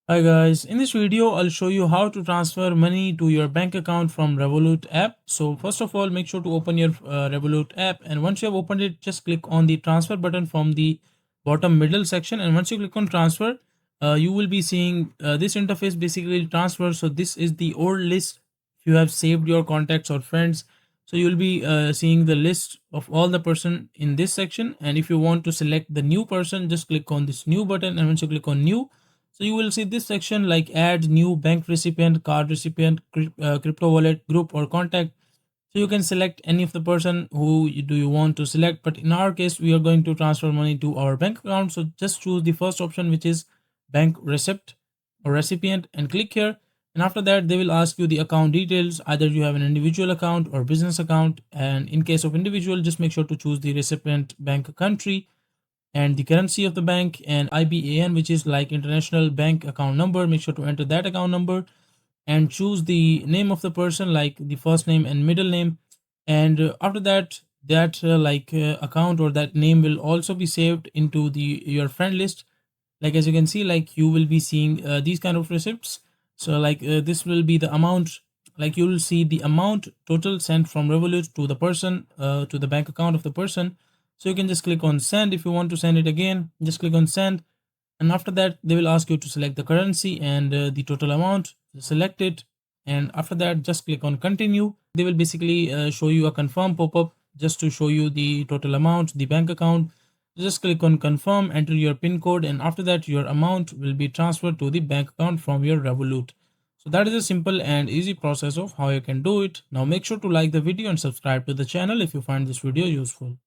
Hi guys, in this video I'll show you how to transfer money to your bank account from Revolut app. So first of all, make sure to open your Revolut app, and once you have opened it, just click on the transfer button from the bottom middle section, and once you click on transfer, you will be seeing this interface, basically transfer. So this is the old list. If you have saved your contacts or friends, so you will be seeing the list of all the person in this section, and if you want to select the new person, just click on this new button, and once you click on new, so you will see this section like add new bank recipient, card recipient, crypto wallet, group or contact. So you can select any of the person who do you want to select. But in our case, we are going to transfer money to our bank account. So just choose the first option, which is bank receipt or recipient, and click here. And after that, they will ask you the account details. Either you have an individual account or business account. And in case of individual, just make sure to choose the recipient bank country and the currency of the bank and IBAN, which is like international bank account number. Make sure to enter that account number and choose the name of the person, like the first name and middle name. And after that, account or that name will also be saved into the your friend list. Like as you can see, like you will be seeing these kind of receipts. So this will be the amount, like you will see the amount total sent from Revolut to the person, to the bank account of the person. So you can just click on send. If you want to send it again, just click on send, and after that they will ask you to select the currency and the total amount. Select it, and after that just click on continue. They will basically show you a confirm pop-up just to show you the total amount, the bank account. Just click on confirm, enter your pin code, and after that your amount will be transferred to the bank account from your Revolut. So that is a simple and easy process of how you can do it. Now make sure to like the video and subscribe to the channel if you find this video useful.